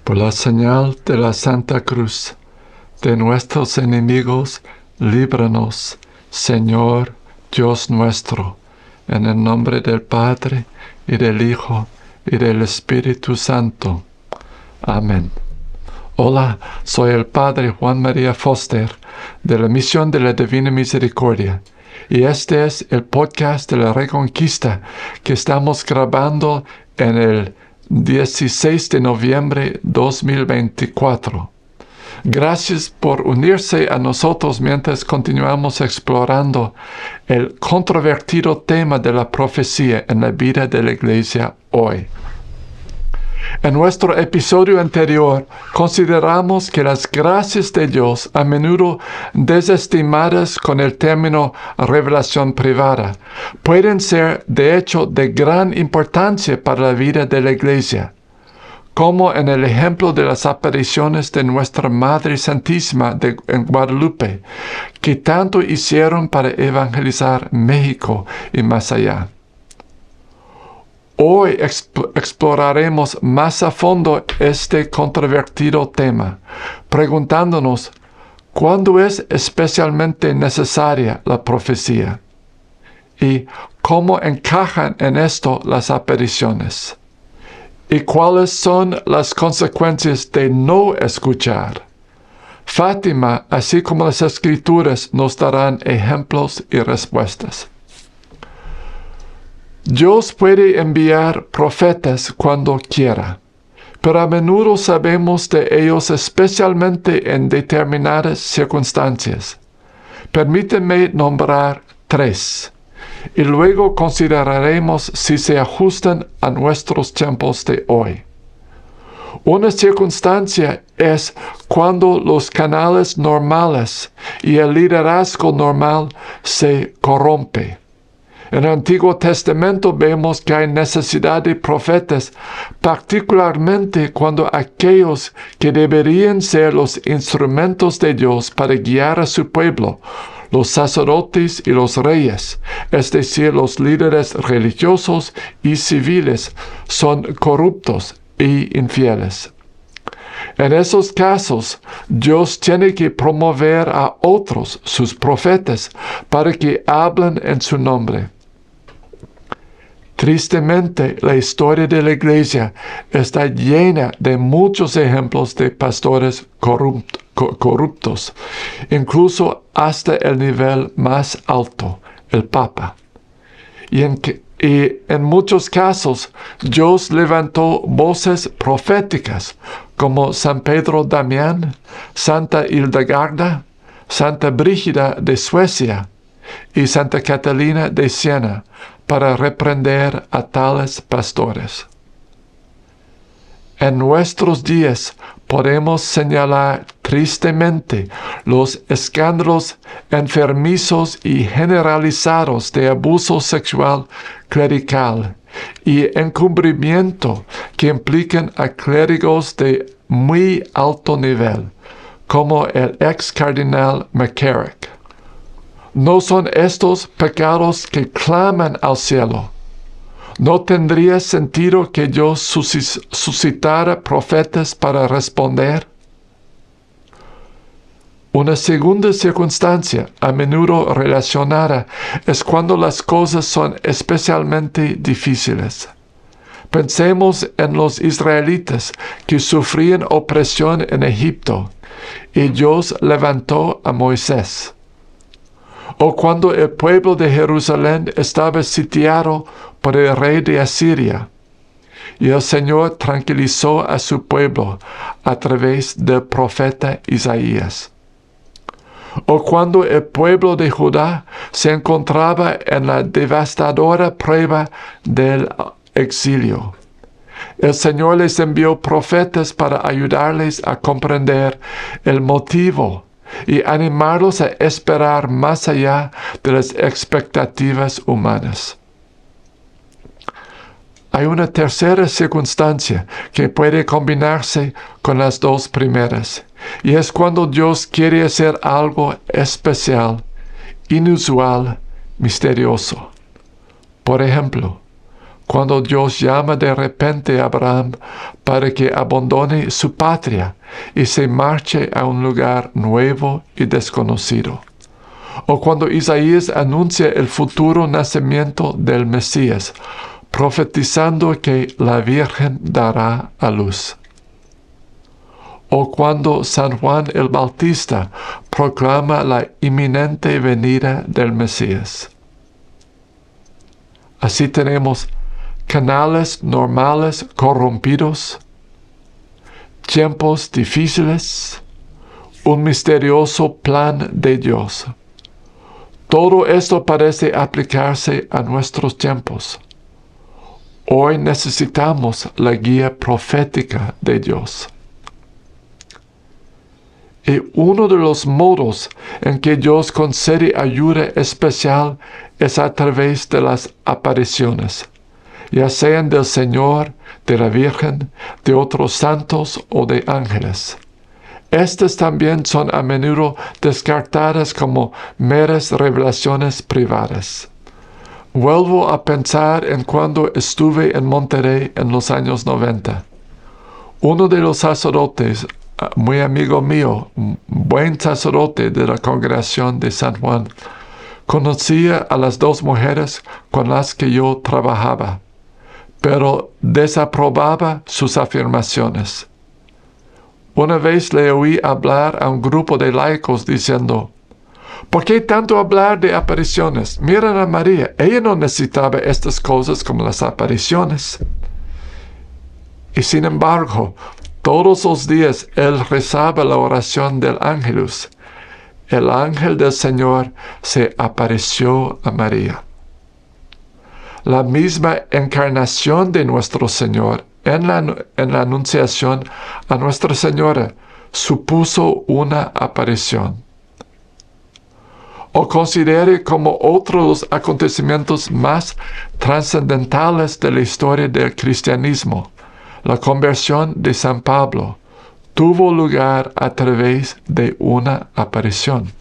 Por la señal de la Santa Cruz, de nuestros enemigos, líbranos, Señor Dios nuestro, en el nombre del Padre, y del Hijo, y del Espíritu Santo. Amén. Hola, soy el Padre Juan María Foster, de la Misión de la Divina Misericordia, y este es el podcast de la Reconquista que estamos grabando en el 16 de noviembre 2024. Gracias por unirse a nosotros mientras continuamos explorando el controvertido tema de la profecía en la vida de la Iglesia hoy. En nuestro episodio anterior, consideramos que las gracias de Dios, a menudo desestimadas con el término revelación privada, pueden ser de hecho de gran importancia para la vida de la Iglesia, como en el ejemplo de las apariciones de nuestra Madre Santísima en Guadalupe, que tanto hicieron para evangelizar México y más allá. Hoy exploraremos más a fondo este controvertido tema, preguntándonos cuándo es especialmente necesaria la profecía y cómo encajan en esto las apariciones y cuáles son las consecuencias de no escuchar. Fátima, así como las Escrituras, nos darán ejemplos y respuestas. Dios puede enviar profetas cuando quiera, pero a menudo sabemos de ellos especialmente en determinadas circunstancias. Permítanme nombrar 3, y luego consideraremos si se ajustan a nuestros tiempos de hoy. Una circunstancia es cuando los canales normales y el liderazgo normal se corrompe. En el Antiguo Testamento vemos que hay necesidad de profetas, particularmente cuando aquellos que deberían ser los instrumentos de Dios para guiar a su pueblo, los sacerdotes y los reyes, es decir, los líderes religiosos y civiles, son corruptos e infieles. En esos casos, Dios tiene que promover a otros, sus profetas, para que hablen en su nombre. Tristemente, la historia de la Iglesia está llena de muchos ejemplos de pastores corruptos, incluso hasta el nivel más alto, el Papa. Y en muchos casos, Dios levantó voces proféticas, como San Pedro Damián, Santa Hildegarda, Santa Brígida de Suecia y Santa Catalina de Siena, para reprender a tales pastores. En nuestros días podemos señalar tristemente los escándalos enfermizos y generalizados de abuso sexual clerical y encubrimiento que implican a clérigos de muy alto nivel, como el ex cardenal McCarrick. ¿No son estos pecados que claman al cielo? ¿No tendría sentido que Dios suscitara profetas para responder? Una segunda circunstancia, a menudo relacionada, es cuando las cosas son especialmente difíciles. Pensemos en los israelitas que sufrían opresión en Egipto, y Dios levantó a Moisés. O cuando el pueblo de Jerusalén estaba sitiado por el rey de Asiria, y el Señor tranquilizó a su pueblo a través del profeta Isaías. O cuando el pueblo de Judá se encontraba en la devastadora prueba del exilio. El Señor les envió profetas para ayudarles a comprender el motivo y animarlos a esperar más allá de las expectativas humanas. Hay una tercera circunstancia que puede combinarse con las dos primeras, y es cuando Dios quiere hacer algo especial, inusual, misterioso. Por ejemplo, cuando Dios llama de repente a Abraham para que abandone su patria y se marche a un lugar nuevo y desconocido. O cuando Isaías anuncia el futuro nacimiento del Mesías, profetizando que la Virgen dará a luz. O cuando San Juan el Bautista proclama la inminente venida del Mesías. Así tenemos canales normales corrompidos, tiempos difíciles, un misterioso plan de Dios. Todo esto parece aplicarse a nuestros tiempos. Hoy necesitamos la guía profética de Dios. Y uno de los modos en que Dios concede ayuda especial es a través de las apariciones, ya sean del Señor, de la Virgen, de otros santos o de ángeles. Estas también son a menudo descartadas como meras revelaciones privadas. Vuelvo a pensar en cuando estuve en Monterrey en los años 90. Uno de los sacerdotes, muy amigo mío, buen sacerdote de la congregación de San Juan, conocía a las dos mujeres con las que yo trabajaba, pero desaprobaba sus afirmaciones. Una vez le oí hablar a un grupo de laicos diciendo: ¿por qué tanto hablar de apariciones? Miren a María, ella no necesitaba estas cosas como las apariciones. Y sin embargo, todos los días él rezaba la oración del Ángelus. El ángel del Señor se apareció a María. La misma encarnación de nuestro Señor en la Anunciación a Nuestra Señora supuso una aparición. O considere como otro de los acontecimientos más trascendentales de la historia del cristianismo, la conversión de San Pablo tuvo lugar a través de una aparición.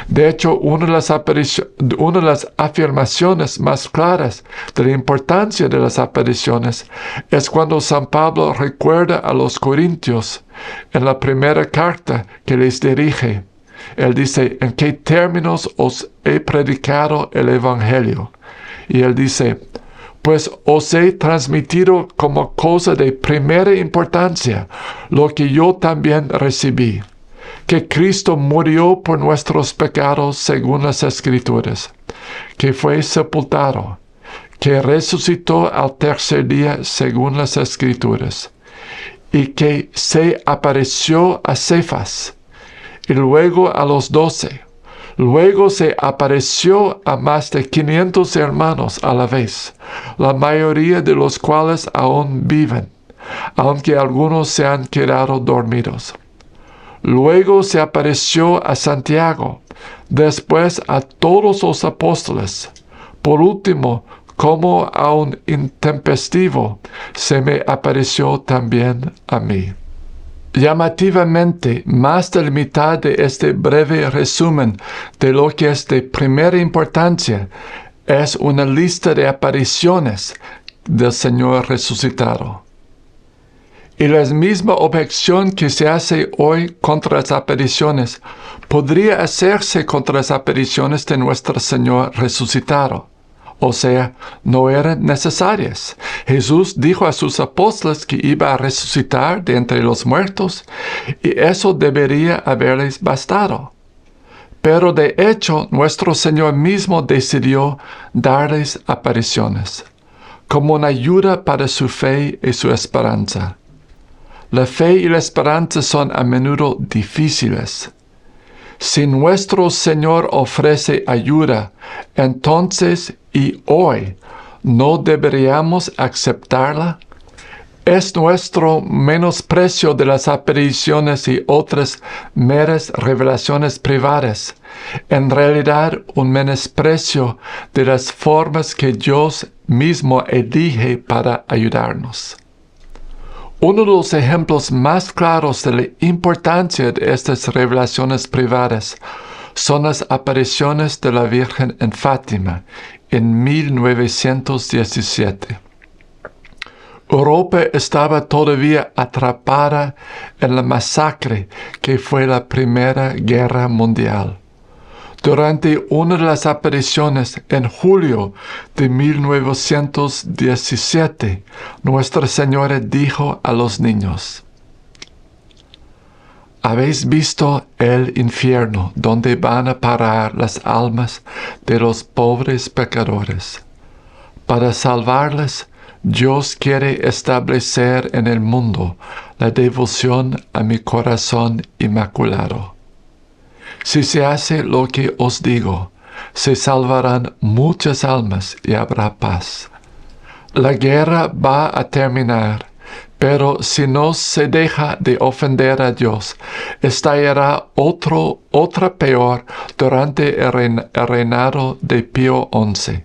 De hecho, una de las afirmaciones más claras de la importancia de las apariciones es cuando San Pablo recuerda a los corintios en la primera carta que les dirige. Él dice: ¿en qué términos os he predicado el Evangelio? Y él dice: pues os he transmitido como cosa de primera importancia lo que yo también recibí, que Cristo murió por nuestros pecados según las Escrituras, que fue sepultado, que resucitó al tercer día según las Escrituras, y que se apareció a Cefas, y luego a los 12. Luego se apareció a más de 500 hermanos a la vez, la mayoría de los cuales aún viven, aunque algunos se han quedado dormidos. Luego se apareció a Santiago, después a todos los apóstoles. Por último, como a un intempestivo, se me apareció también a mí. Llamativamente, más de la mitad de este breve resumen de lo que es de primera importancia es una lista de apariciones del Señor resucitado. Y la misma objeción que se hace hoy contra las apariciones podría hacerse contra las apariciones de nuestro Señor resucitado. O sea, no eran necesarias. Jesús dijo a sus apóstoles que iba a resucitar de entre los muertos, y eso debería haberles bastado. Pero de hecho, nuestro Señor mismo decidió darles apariciones, como una ayuda para su fe y su esperanza. La fe y la esperanza son a menudo difíciles. Si nuestro Señor ofrece ayuda, entonces y hoy, ¿no deberíamos aceptarla? ¿Es nuestro menosprecio de las apariciones y otras meras revelaciones privadas en realidad un menosprecio de las formas que Dios mismo elige para ayudarnos? Uno de los ejemplos más claros de la importancia de estas revelaciones privadas son las apariciones de la Virgen en Fátima en 1917. Europa estaba todavía atrapada en la masacre que fue la Primera Guerra Mundial. Durante una de las apariciones en julio de 1917, Nuestra Señora dijo a los niños: ¿habéis visto el infierno donde van a parar las almas de los pobres pecadores? Para salvarles, Dios quiere establecer en el mundo la devoción a mi corazón inmaculado. Si se hace lo que os digo, se salvarán muchas almas y habrá paz. La guerra va a terminar, pero si no se deja de ofender a Dios, estallará otra peor durante el reinado de Pío XI.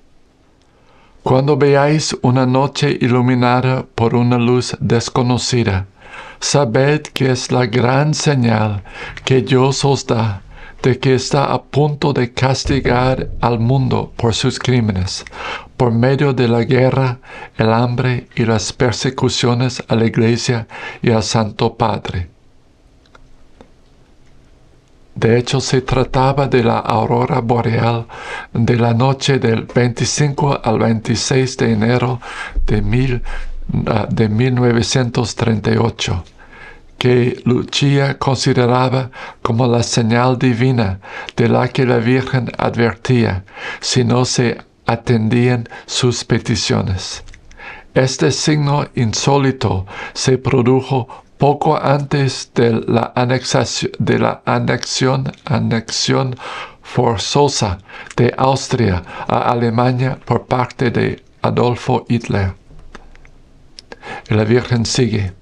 Cuando veáis una noche iluminada por una luz desconocida, sabed que es la gran señal que Dios os da de que está a punto de castigar al mundo por sus crímenes, por medio de la guerra, el hambre y las persecuciones a la Iglesia y al Santo Padre. De hecho, se trataba de la aurora boreal de la noche del 25 al 26 de enero de 1938, que Lucia consideraba como la señal divina de la que la Virgen advertía si no se atendían sus peticiones. Este signo insólito se produjo poco antes de la anexión forzosa de Austria a Alemania por parte de Adolfo Hitler. Y la Virgen sigue: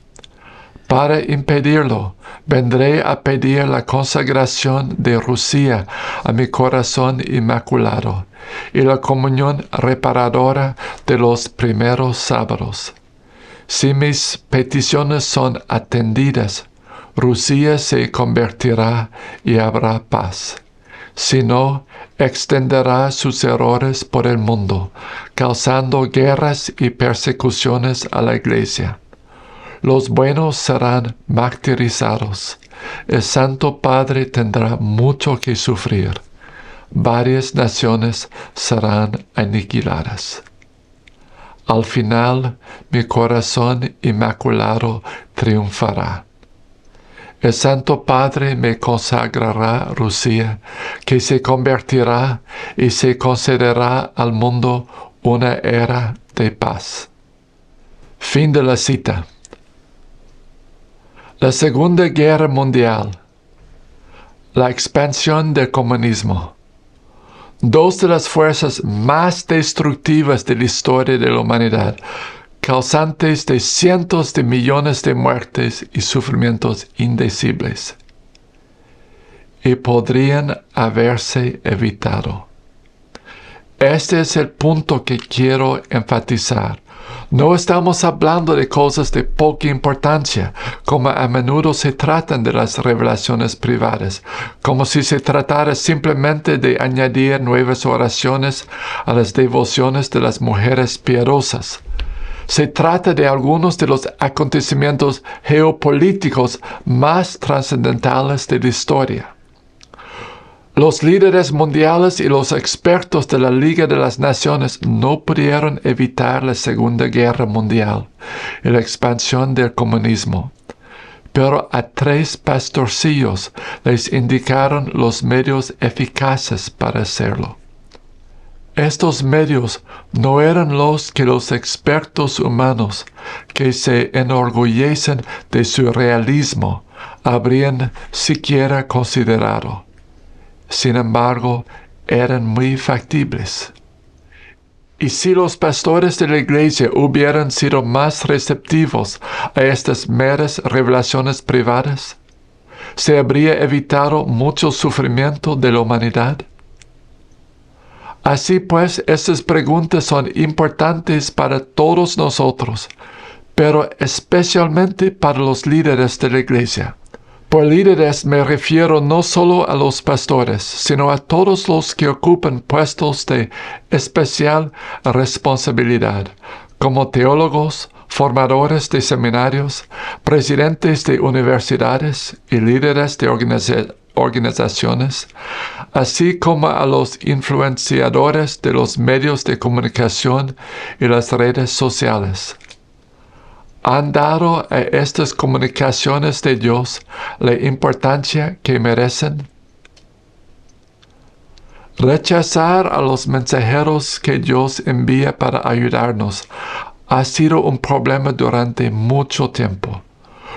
para impedirlo, vendré a pedir la consagración de Rusia a mi corazón inmaculado y la comunión reparadora de los primeros sábados. Si mis peticiones son atendidas, Rusia se convertirá y habrá paz. Si no, extenderá sus errores por el mundo, causando guerras y persecuciones a la Iglesia. Los buenos serán martirizados. El Santo Padre tendrá mucho que sufrir. Varias naciones serán aniquiladas. Al final, mi corazón inmaculado triunfará. El Santo Padre me consagrará Rusia, que se convertirá y se concederá al mundo una era de paz. Fin de la cita. La Segunda Guerra Mundial. La expansión del comunismo. Dos de las fuerzas más destructivas de la historia de la humanidad, causantes de cientos de millones de muertes y sufrimientos indecibles. Y podrían haberse evitado. Este es el punto que quiero enfatizar. No estamos hablando de cosas de poca importancia, como a menudo se tratan de las revelaciones privadas, como si se tratara simplemente de añadir nuevas oraciones a las devociones de las mujeres piadosas. Se trata de algunos de los acontecimientos geopolíticos más trascendentales de la historia. Los líderes mundiales y los expertos de la Liga de las Naciones no pudieron evitar la Segunda Guerra Mundial y la expansión del comunismo, pero a 3 pastorcillos les indicaron los medios eficaces para hacerlo. Estos medios no eran los que los expertos humanos que se enorgullecen de su realismo habrían siquiera considerado. Sin embargo, eran muy factibles. Y si los pastores de la Iglesia hubieran sido más receptivos a estas meras revelaciones privadas, ¿se habría evitado mucho sufrimiento de la humanidad? Así pues, estas preguntas son importantes para todos nosotros, pero especialmente para los líderes de la Iglesia. Por líderes me refiero no solo a los pastores, sino a todos los que ocupan puestos de especial responsabilidad, como teólogos, formadores de seminarios, presidentes de universidades y líderes de organizaciones, así como a los influenciadores de los medios de comunicación y las redes sociales. ¿Han dado a estas comunicaciones de Dios la importancia que merecen? Rechazar a los mensajeros que Dios envía para ayudarnos ha sido un problema durante mucho tiempo.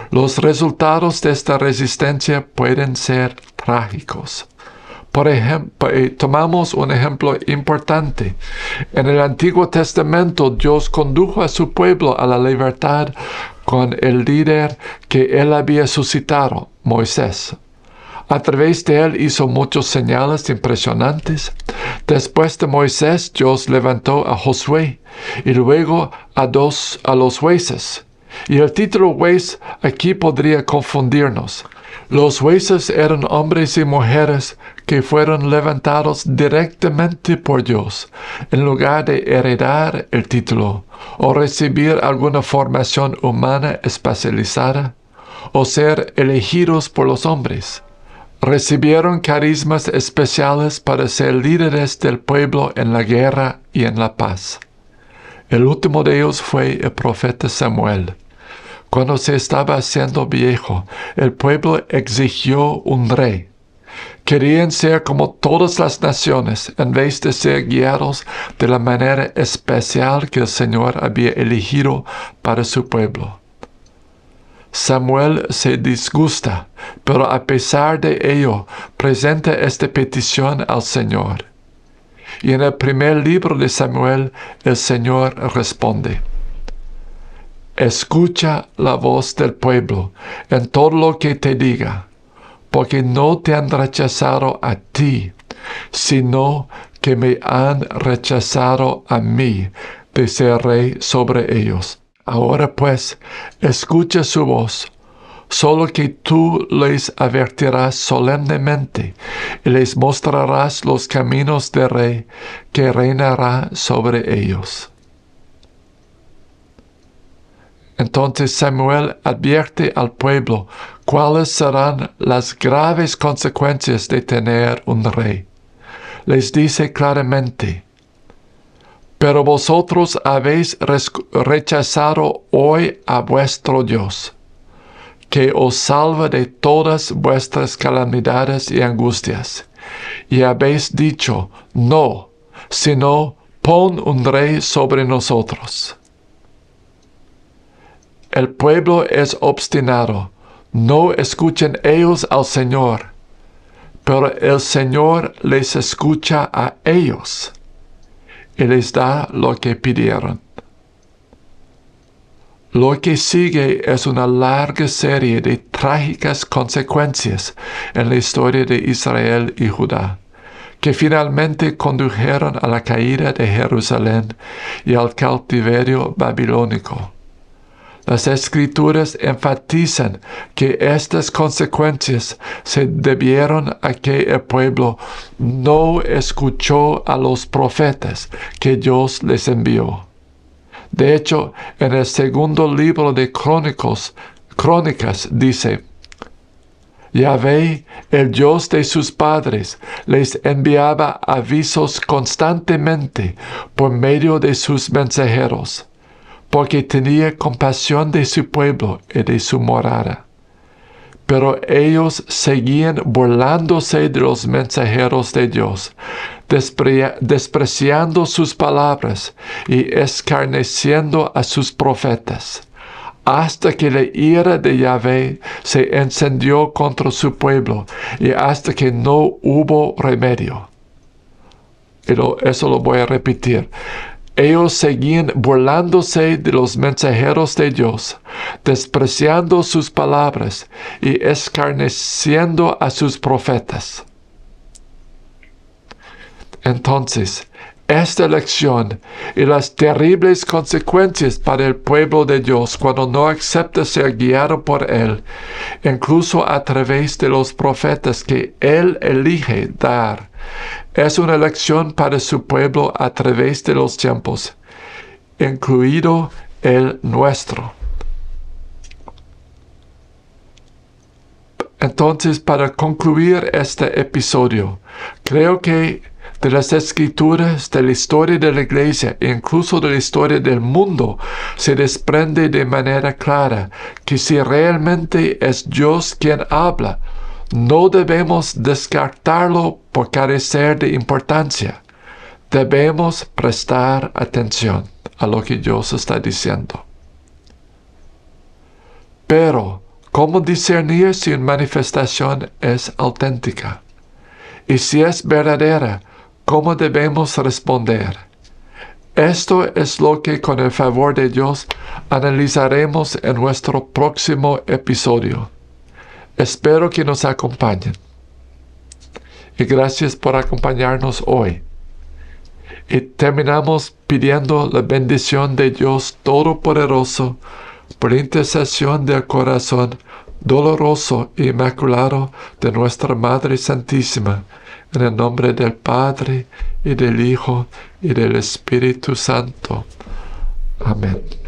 Los resultados de esta resistencia pueden ser trágicos. Por ejemplo, tomamos un ejemplo importante. En el Antiguo Testamento, Dios condujo a su pueblo a la libertad con el líder que Él había suscitado, Moisés. A través de él hizo muchas señales impresionantes. Después de Moisés, Dios levantó a Josué y luego a los jueces. Y el título juez aquí podría confundirnos. Los jueces eran hombres y mujeres que fueron levantados directamente por Dios, en lugar de heredar el título o recibir alguna formación humana especializada o ser elegidos por los hombres. Recibieron carismas especiales para ser líderes del pueblo en la guerra y en la paz. El último de ellos fue el profeta Samuel. Cuando se estaba haciendo viejo, el pueblo exigió un rey. Querían ser como todas las naciones, en vez de ser guiados de la manera especial que el Señor había elegido para su pueblo. Samuel se disgusta, pero a pesar de ello, presenta esta petición al Señor. Y en el primer libro de Samuel, el Señor responde: Escucha la voz del pueblo en todo lo que te diga, porque no te han rechazado a ti, sino que me han rechazado a mí de ser rey sobre ellos. Ahora pues, escucha su voz, solo que tú les advertirás solemnemente y les mostrarás los caminos del rey que reinará sobre ellos. Entonces Samuel advierte al pueblo cuáles serán las graves consecuencias de tener un rey. Les dice claramente: Pero vosotros habéis rechazado hoy a vuestro Dios, que os salva de todas vuestras calamidades y angustias, y habéis dicho: No, sino pon un rey sobre nosotros. El pueblo es obstinado, no escuchen ellos al Señor, pero el Señor les escucha a ellos y les da lo que pidieron. Lo que sigue es una larga serie de trágicas consecuencias en la historia de Israel y Judá, que finalmente condujeron a la caída de Jerusalén y al cautiverio babilónico. Las Escrituras enfatizan que estas consecuencias se debieron a que el pueblo no escuchó a los profetas que Dios les envió. De hecho, en el segundo libro de Crónicas dice: Yahvé, el Dios de sus padres, les enviaba avisos constantemente por medio de sus mensajeros, porque tenía compasión de su pueblo y de su morada. Pero ellos seguían burlándose de los mensajeros de Dios, despreciando sus palabras y escarneciendo a sus profetas, hasta que la ira de Yahvé se encendió contra su pueblo y hasta que no hubo remedio. Eso lo voy a repetir. Ellos seguían burlándose de los mensajeros de Dios, despreciando sus palabras y escarneciendo a sus profetas. Entonces, esta elección y las terribles consecuencias para el pueblo de Dios cuando no acepta ser guiado por Él, incluso a través de los profetas que Él elige dar. Es una elección para su pueblo a través de los tiempos, incluido el nuestro. Entonces, para concluir este episodio, creo que de las Escrituras, de la historia de la Iglesia e incluso de la historia del mundo, se desprende de manera clara que si realmente es Dios quien habla, no debemos descartarlo por carecer de importancia. Debemos prestar atención a lo que Dios está diciendo. Pero, ¿cómo discernir si una manifestación es auténtica? Y si es verdadera, ¿cómo debemos responder? Esto es lo que con el favor de Dios analizaremos en nuestro próximo episodio. Espero que nos acompañen. Y gracias por acompañarnos hoy. Y terminamos pidiendo la bendición de Dios Todopoderoso por intercesión del corazón doloroso e inmaculado de nuestra Madre Santísima, en el nombre del Padre, y del Hijo, y del Espíritu Santo. Amén.